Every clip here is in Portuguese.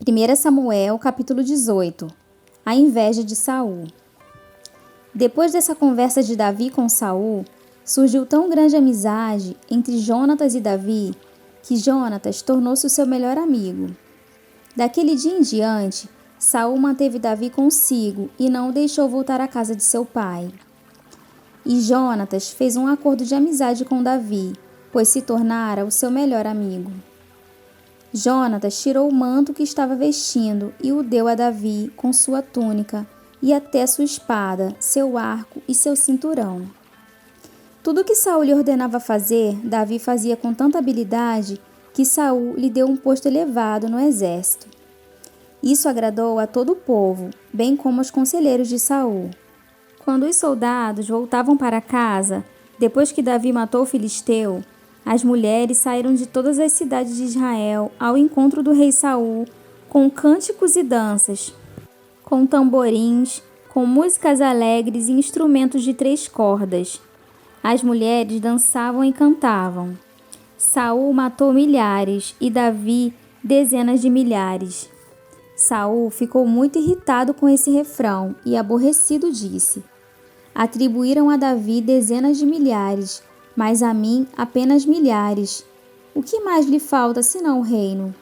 1 Samuel, capítulo 18. A inveja de Saul. Depois dessa conversa de Davi com Saul, surgiu tão grande amizade entre Jonatas e Davi, que Jonatas tornou-se o seu melhor amigo. Daquele dia em diante, Saul manteve Davi consigo e não o deixou voltar à casa de seu pai. E Jonatas fez um acordo de amizade com Davi, pois se tornara o seu melhor amigo. Jonatas tirou o manto que estava vestindo e o deu a Davi com sua túnica e até sua espada, seu arco e seu cinturão. Tudo o que Saul lhe ordenava fazer, Davi fazia com tanta habilidade que Saul lhe deu um posto elevado no exército. Isso agradou a todo o povo, bem como aos conselheiros de Saul. Quando os soldados voltavam para casa, depois que Davi matou o filisteu, as mulheres saíram de todas as cidades de Israel ao encontro do rei Saul, com cânticos e danças, com tamborins, com músicas alegres e instrumentos de 3 cordas. As mulheres dançavam e cantavam. Saul matou milhares e Davi dezenas de milhares. Saul ficou muito irritado com esse refrão e, aborrecido, disse: atribuíram a Davi dezenas de milhares, mas a mim apenas milhares. O que mais lhe falta senão o reino?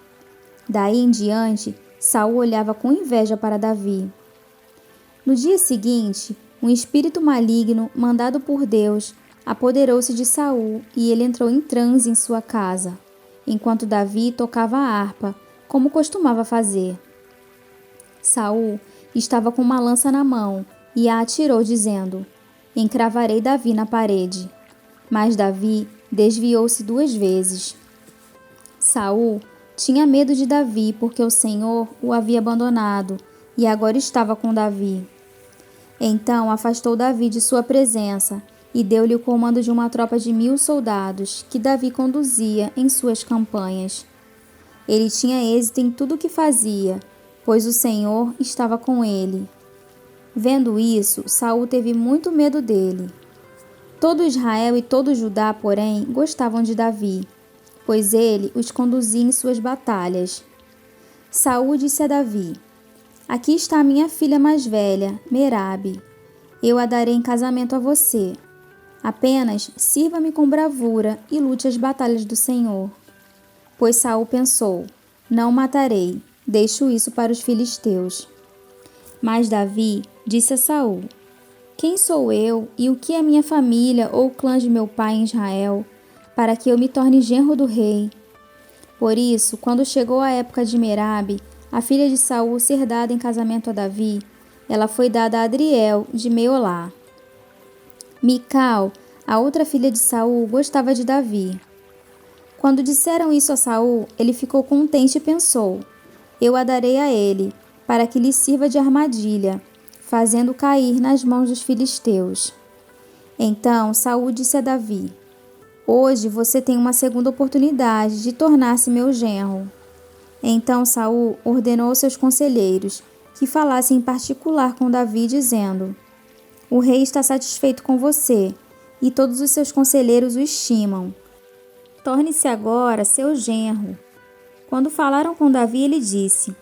Daí em diante, Saul olhava com inveja para Davi. No dia seguinte, um espírito maligno, mandado por Deus, apoderou-se de Saul e ele entrou em transe em sua casa, enquanto Davi tocava a harpa, como costumava fazer. Saul estava com uma lança na mão e a atirou, dizendo: encravarei Davi na parede. Mas Davi desviou-se 2 vezes. Saul tinha medo de Davi porque o Senhor o havia abandonado e agora estava com Davi. Então afastou Davi de sua presença e deu-lhe o comando de uma tropa de 1000 soldados que Davi conduzia em suas campanhas. Ele tinha êxito em tudo o que fazia, pois o Senhor estava com ele. Vendo isso, Saul teve muito medo dele. Todo Israel e todo Judá, porém, gostavam de Davi, pois ele os conduzia em suas batalhas. Saul disse a Davi: aqui está a minha filha mais velha, Merabe. Eu a darei em casamento a você. Apenas sirva-me com bravura e lute as batalhas do Senhor. Pois Saul pensou: não matarei, deixo isso para os filisteus. Mas Davi disse a Saul: quem sou eu e o que é minha família ou o clã de meu pai em Israel, para que eu me torne genro do rei? Por isso, quando chegou a época de Merabe, a filha de Saul, ser dada em casamento a Davi, ela foi dada a Adriel de Meolá. Mical, a outra filha de Saul, gostava de Davi. Quando disseram isso a Saul, ele ficou contente e pensou: eu a darei a ele, para que lhe sirva de armadilha, fazendo cair nas mãos dos filisteus. Então Saul disse a Davi: hoje você tem uma segunda oportunidade de tornar-se meu genro. Então Saul ordenou aos seus conselheiros que falassem em particular com Davi, dizendo: o rei está satisfeito com você, e todos os seus conselheiros o estimam. Torne-se agora seu genro. Quando falaram com Davi, ele disse: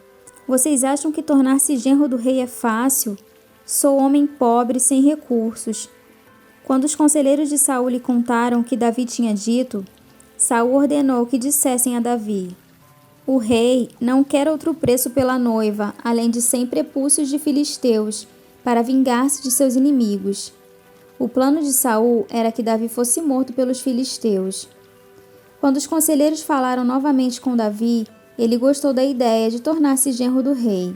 vocês acham que tornar-se genro do rei é fácil? Sou homem pobre sem recursos. Quando os conselheiros de Saul lhe contaram o que Davi tinha dito, Saul ordenou que dissessem a Davi: o rei não quer outro preço pela noiva, além de 100 prepúcios de filisteus, para vingar-se de seus inimigos. O plano de Saul era que Davi fosse morto pelos filisteus. Quando os conselheiros falaram novamente com Davi, ele gostou da ideia de tornar-se genro do rei.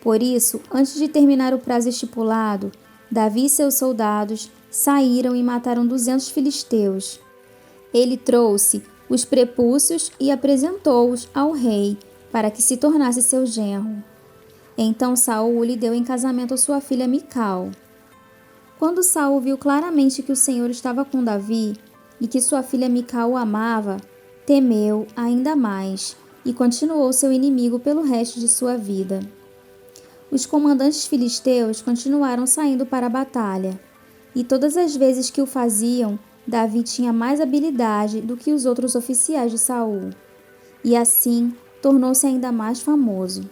Por isso, antes de terminar o prazo estipulado, Davi e seus soldados saíram e mataram 200 filisteus. Ele trouxe os prepúcios e apresentou-os ao rei, para que se tornasse seu genro. Então Saul lhe deu em casamento a sua filha Mical. Quando Saul viu claramente que o Senhor estava com Davi e que sua filha Mical o amava, temeu ainda mais e continuou seu inimigo pelo resto de sua vida. Os comandantes filisteus continuaram saindo para a batalha, e todas as vezes que o faziam, Davi tinha mais habilidade do que os outros oficiais de Saul. E assim, tornou-se ainda mais famoso.